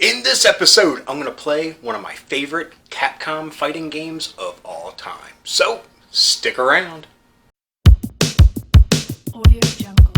In this episode, I'm going to play one of my favorite Capcom fighting games of all time. So, stick around. Audio Jungle.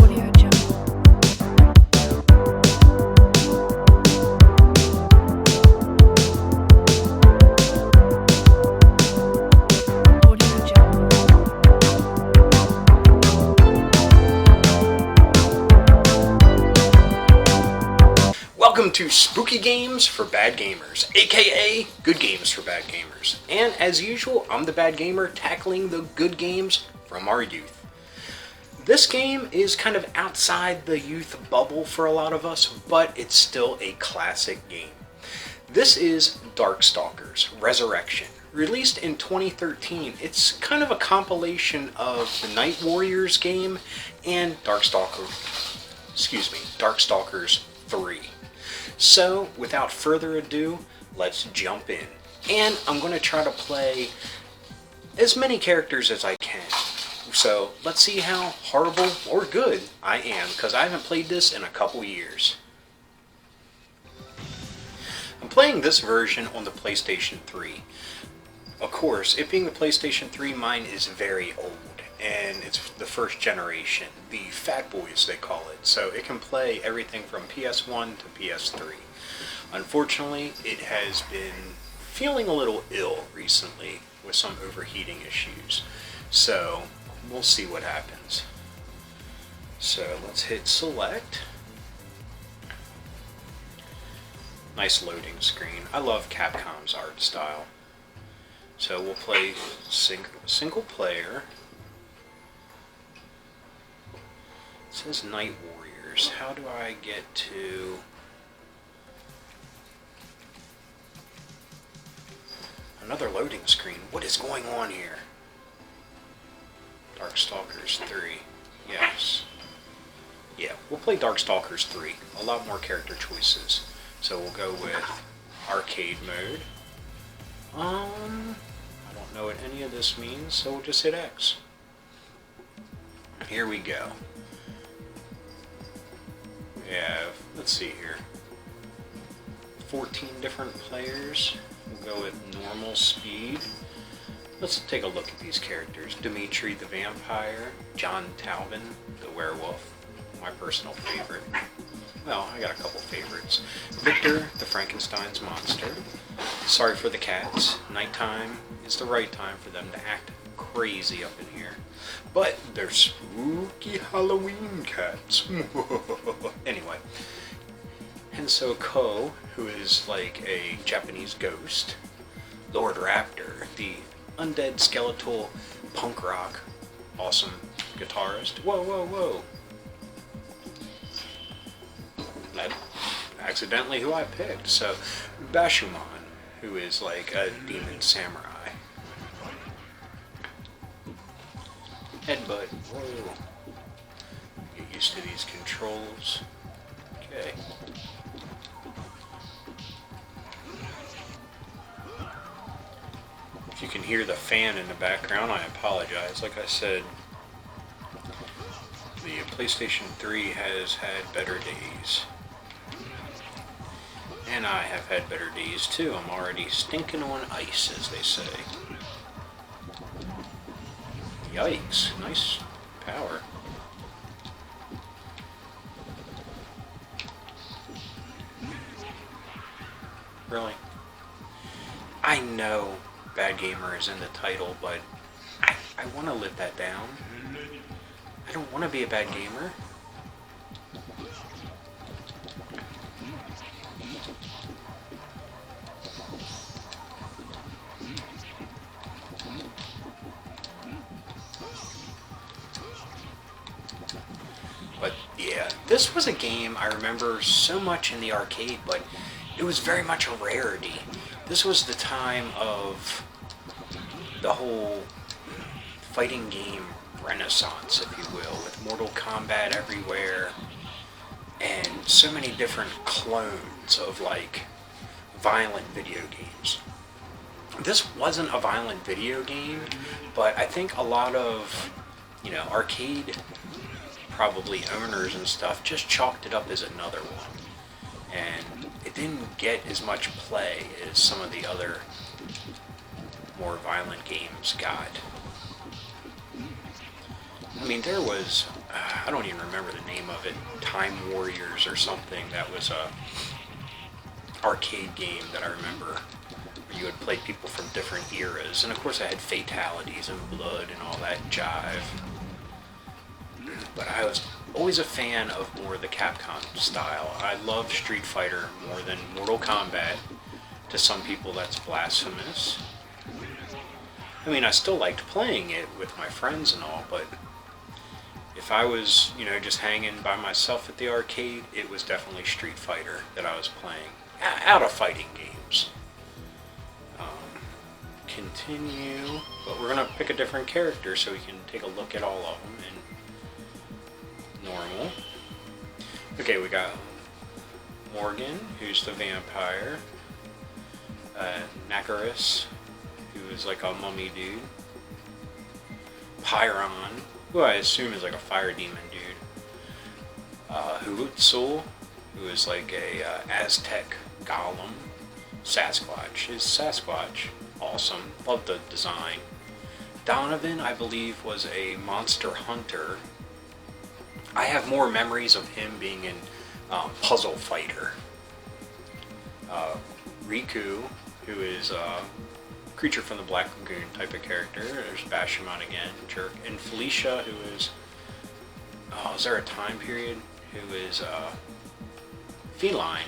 Audio Jungle. Audio Jungle. Welcome to Spooky Games for Bad Gamers, aka Good Games for Bad Gamers. And as usual, I'm the bad gamer tackling the good games from our youth. This game is kind of outside the youth bubble for a lot of us, but it's still a classic game. This is Darkstalkers Resurrection. Released in 2013, it's kind of a compilation of the Night Warriors game and Darkstalkers 3. So, without further ado, let's jump in. And I'm going to try to play as many characters as I can. So, let's see how horrible or good I am, because I haven't played this in a couple years. I'm playing this version on the PlayStation 3. Of course, it being the PlayStation 3, mine is very old, and it's the first generation, the Fat Boys they call it, so it can play everything from PS1 to PS3. Unfortunately, it has been feeling a little ill recently with some overheating issues, so we'll see what happens. So let's hit select. Nice loading screen. I love Capcom's art style. So we'll play single player. It says Night Warriors. How do I get to... Another loading screen. What is going on here? Darkstalkers 3. Yes. Yeah, we'll play Darkstalkers 3. A lot more character choices. So we'll go with arcade mode. I don't know what any of this means, so we'll just hit X. Here we go. We have, let's see here, 14 different players. We'll go with normal speed. Let's take a look at these characters. Dimitri the Vampire, John Talbin the Werewolf, my personal favorite. Well, I got a couple favorites. Victor the Frankenstein's Monster. Sorry for the cats. Nighttime is the right time for them to act crazy up in here. But they're spooky Halloween cats. Anyway. Henso Ko, who is like a Japanese ghost. Lord Raptor, the undead skeletal punk rock awesome guitarist. Whoa, whoa, whoa. That's accidentally who I picked. So, Bashuman, who is like a demon samurai. Headbutt. Whoa. Get used to these controls. Okay. If you can hear the fan in the background, I apologize. Like I said, the PlayStation 3 has had better days. And I have had better days too. I'm already stinking on ice, as they say. Yikes. Nice power. Really? I know Bad Gamer is in the title, but I want to live that down. I don't want to be a bad gamer. But yeah, this was a game I remember so much in the arcade, but it was very much a rarity. This was the time of the whole fighting game renaissance, if you will, with Mortal Kombat everywhere, and so many different clones of, like, violent video games. this wasn't a violent video game, but I think a lot of, arcade probably owners and stuff just chalked it up as another one. And it didn't get as much play as some of the other more violent games got. I mean, there was, I don't even remember the name of it, Time Warriors or something. That was a arcade game that I remember, where you would play people from different eras. And of course I had fatalities and blood and all that jive. But I was always a fan of more of the Capcom style. I love Street Fighter more than Mortal Kombat. To some people that's blasphemous. I mean, I still liked playing it with my friends and all, but if I was, just hanging by myself at the arcade, it was definitely Street Fighter that I was playing. Out of fighting games. Continue, but we're going to pick a different character so we can take a look at all of them in normal. Okay, we got Morgan, who's the vampire. Nakaris, who is like a mummy dude. Pyron, who I assume is like a fire demon dude. Huutsul, who is like a Aztec golem. Sasquatch is Sasquatch. Awesome. Love the design. Donovan, I believe, was a monster hunter. I have more memories of him being in Puzzle Fighter. Riku, who is a Creature from the Black Lagoon type of character. There's Bashamon again, jerk. And Felicia, who is, is there a time period? Who is feline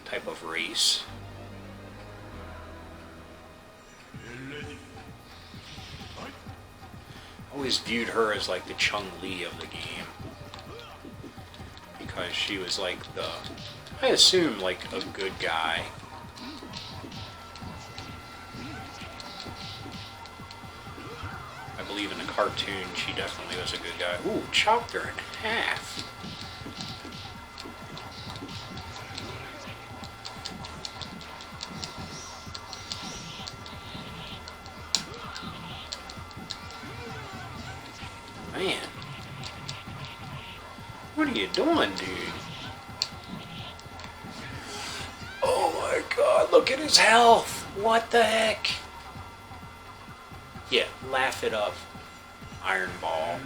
type of race. Always viewed her as like the Chun-Li of the game, because she was like the, I assume, like a good guy. I believe in the cartoon she definitely was a good guy. Ooh, chopped her in half. Man. What are you doing, dude? Oh my god, look at his health! What the heck? Yeah, laugh it up, Iron Ball.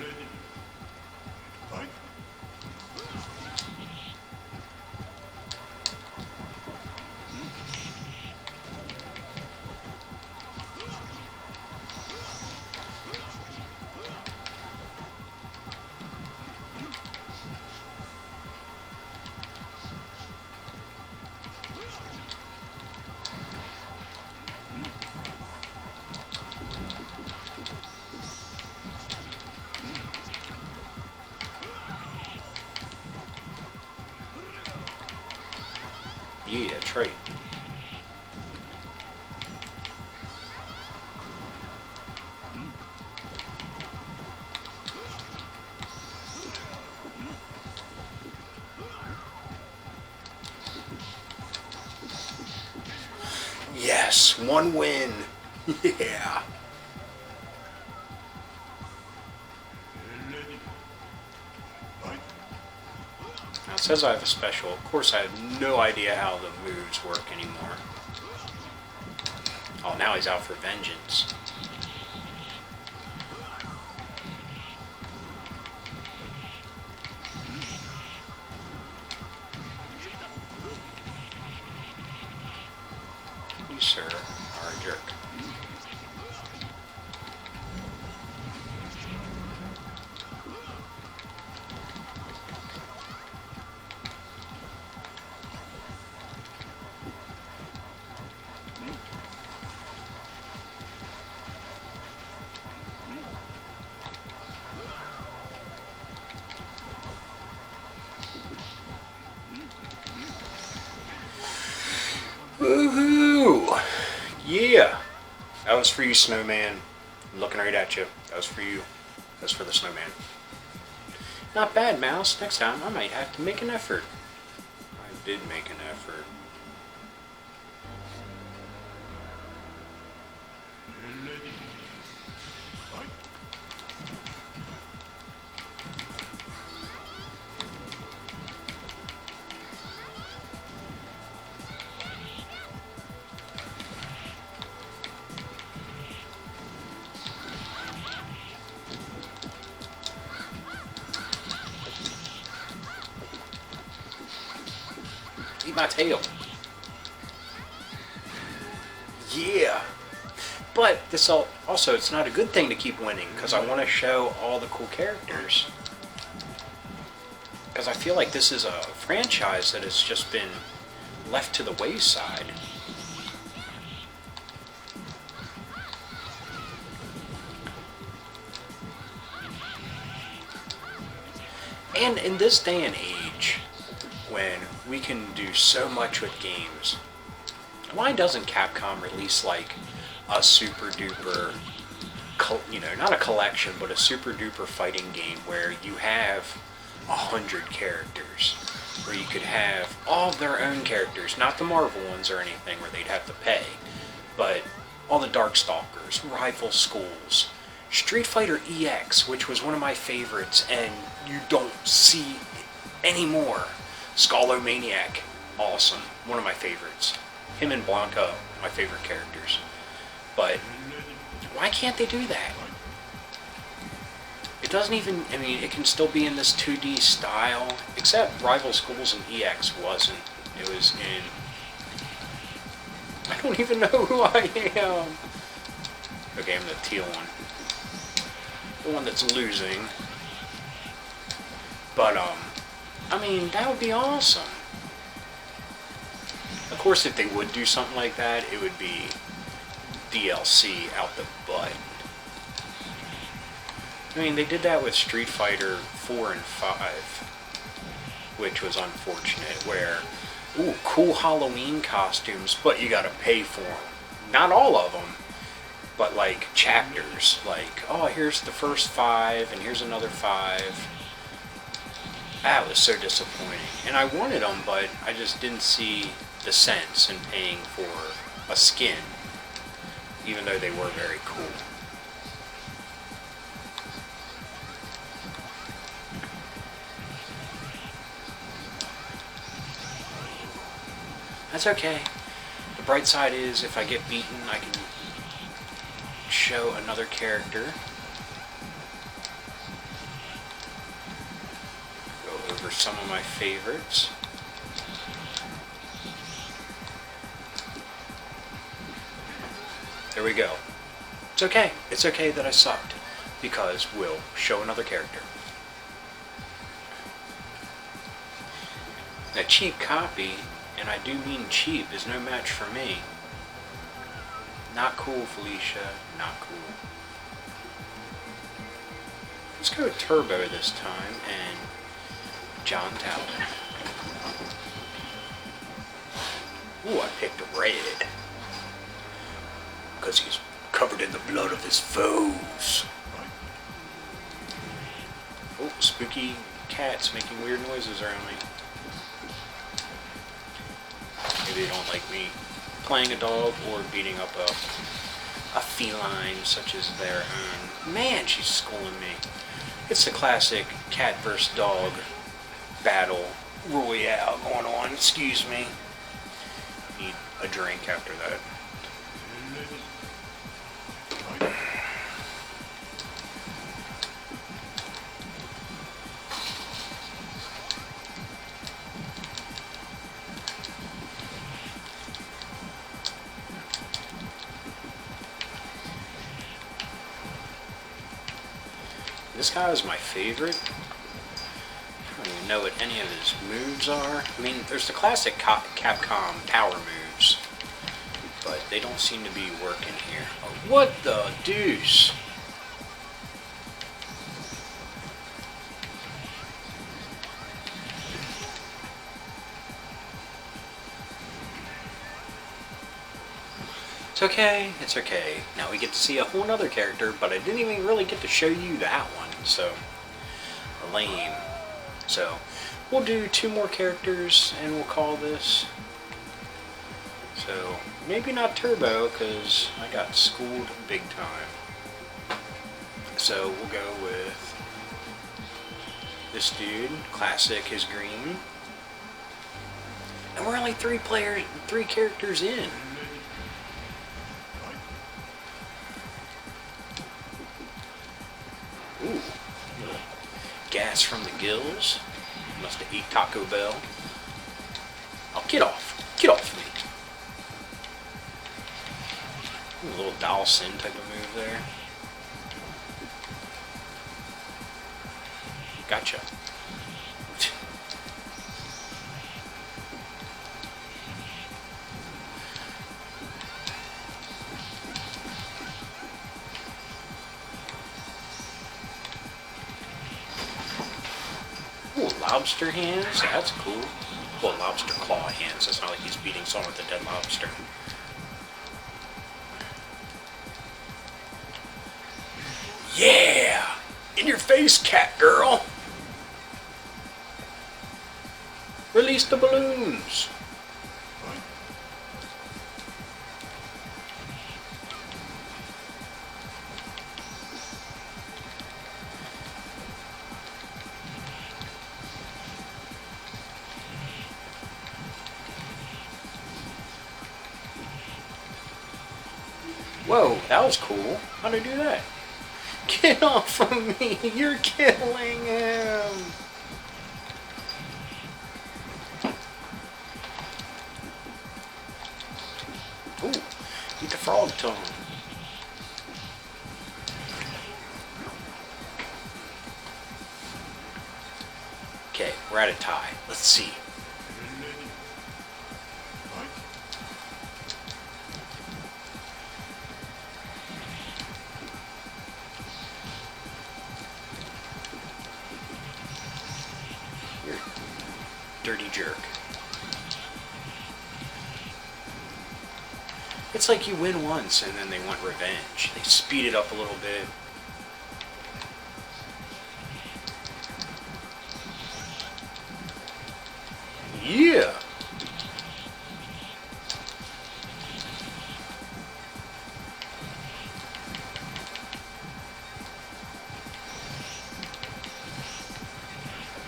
Yeah, trait. Yes, one win. Yeah. Now it says I have a special. Of course, I have no idea how the moves work anymore. Oh, now he's out for vengeance. You, sir, are a jerk. Woohoo! Yeah! That was for you, Snowman. I'm looking right at you. That was for you. That was for the Snowman. Not bad, Mouse. Next time I might have to make an effort. I did make an effort. my tail. Yeah. But this also, it's not a good thing to keep winning, because I want to show all the cool characters. Because I feel like this is a franchise that has just been left to the wayside. And in this day and age, when we can do so much with games, why doesn't Capcom release like a super duper, not a collection, but a super duper fighting game where you have 100 characters, where you could have all of their own characters, not the Marvel ones or anything where they'd have to pay, but all the Darkstalkers, Rival Schools, Street Fighter EX, which was one of my favorites, and you don't see anymore. Skullomaniac, awesome, one of my favorites. Him and Blanca, my favorite characters. But why can't they do that? It doesn't even, it can still be in this 2D style, except Rival Schools and EX wasn't. It was in... I don't even know who I am. Okay, I'm the teal one. The one that's losing. But, that would be awesome. Of course, if they would do something like that, it would be DLC out the butt. They did that with Street Fighter 4 and 5, which was unfortunate, where, cool Halloween costumes, but you gotta pay for them. Not all of them, but like chapters, like, here's the first 5, and here's another 5. That was so disappointing. And I wanted them, but I just didn't see the sense in paying for a skin, even though they were very cool. That's okay. The bright side is, if I get beaten, I can show another character. Go over some of my favorites. There we go. It's okay. It's okay that I sucked, because we'll show another character. A cheap copy, and I do mean cheap, is no match for me. Not cool, Felicia. Not cool. Let's go with Turbo this time, and John Talbot. Ooh, I picked red. Because he's covered in the blood of his foes. Oh, spooky cats making weird noises around me. Maybe they don't like me playing a dog or beating up a feline such as their own. Man, she's schooling me. It's the classic cat versus dog battle royale going on. Excuse me. Need a drink after that. This guy is my favorite. I don't even know what any of his moves are. There's the classic Capcom power moves, but they don't seem to be working here. Oh, what the deuce? It's okay, it's okay. Now we get to see a whole nother character, but I didn't even really get to show you that one, so lame. So we'll do 2 more characters and we'll call this. So maybe not Turbo, because I got schooled big time. So we'll go with this dude, classic, his green. And we're only 3 characters in. Ooh, gas from the gills. Must have eaten Taco Bell. I'll Get off. Get off me. A little Dial Sin type of move there. Gotcha. Ooh, lobster hands? That's cool. Well, lobster claw hands. It's not like he's beating someone with a dead lobster. Yeah! In your face, cat girl! Release the balloons! Whoa, that was cool. How'd I do that? Get off of me! You're killing him! Ooh, eat the frog tongue. Okay, we're at a tie. Let's see. You're a dirty jerk. It's like you win once and then they want revenge. They speed it up a little bit. Yeah!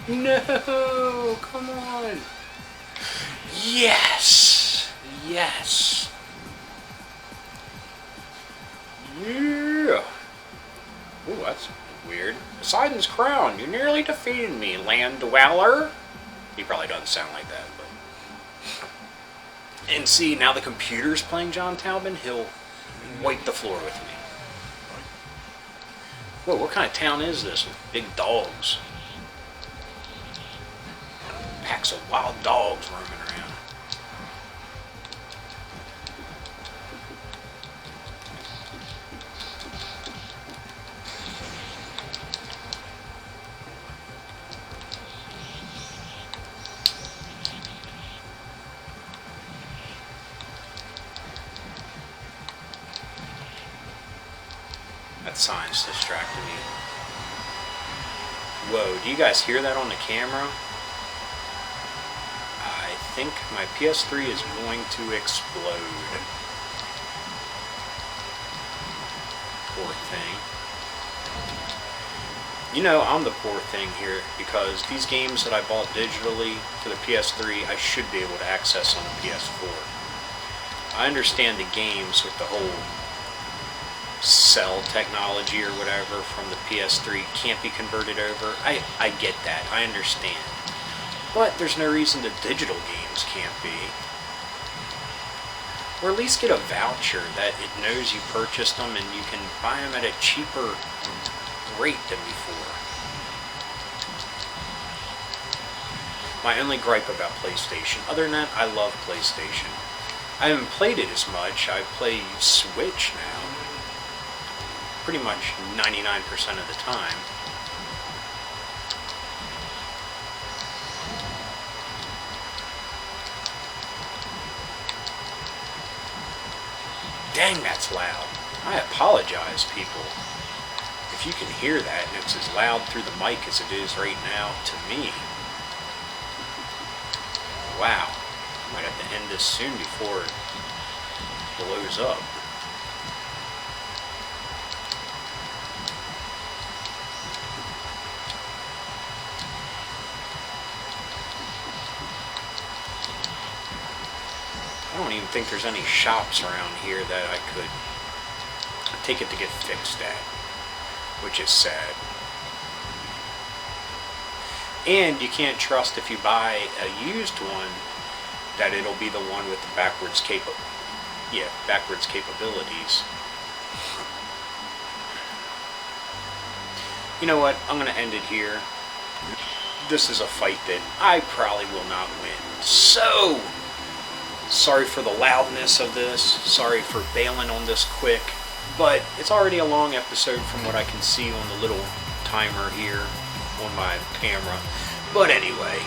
No! Come on! Yes! Yes! Yeah! Ooh, that's weird. Poseidon's crown, you nearly defeated me, land dweller. He probably doesn't sound like that, but... And see, now the computer's playing John Taubman, he'll wipe the floor with me. Whoa, what kind of town is this with big dogs? Packs of wild dogs roaming around. That sign's distracting me. Whoa, do you guys hear that on the camera? I think my PS3 is going to explode. Poor thing. You know, I'm the poor thing here because these games that I bought digitally for the PS3, I should be able to access on the PS4. I understand the games with the whole cell technology or whatever from the PS3 can't be converted over. I get that. I understand. But there's no reason that digital games can't be. Or at least get a voucher that it knows you purchased them and you can buy them at a cheaper rate than before. My only gripe about PlayStation, other than that, I love PlayStation. I haven't played it as much. I play Switch now. Pretty much 99% of the time. Dang, that's loud. I apologize, people. If you can hear that and it's as loud through the mic as it is right now to me. Wow. I might have to end this soon before it blows up. I don't even think there's any shops around here that I could take it to get fixed at, which is sad. And you can't trust if you buy a used one that it'll be the one with the backwards capabilities. You know what? I'm gonna end it here. This is a fight that I probably will not win. So, sorry for the loudness of this. Sorry for bailing on this quick. But it's already a long episode from what I can see on the little timer here on my camera. But anyway,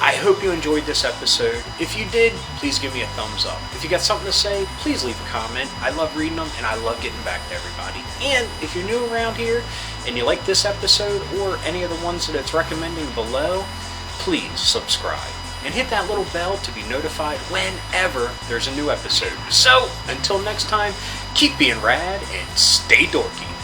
I hope you enjoyed this episode. If you did, please give me a thumbs up. If you got something to say, please leave a comment. I love reading them and I love getting back to everybody. And if you're new around here and you like this episode or any of the ones that it's recommending below, please subscribe and hit that little bell to be notified whenever there's a new episode. So, until next time, keep being rad and stay dorky.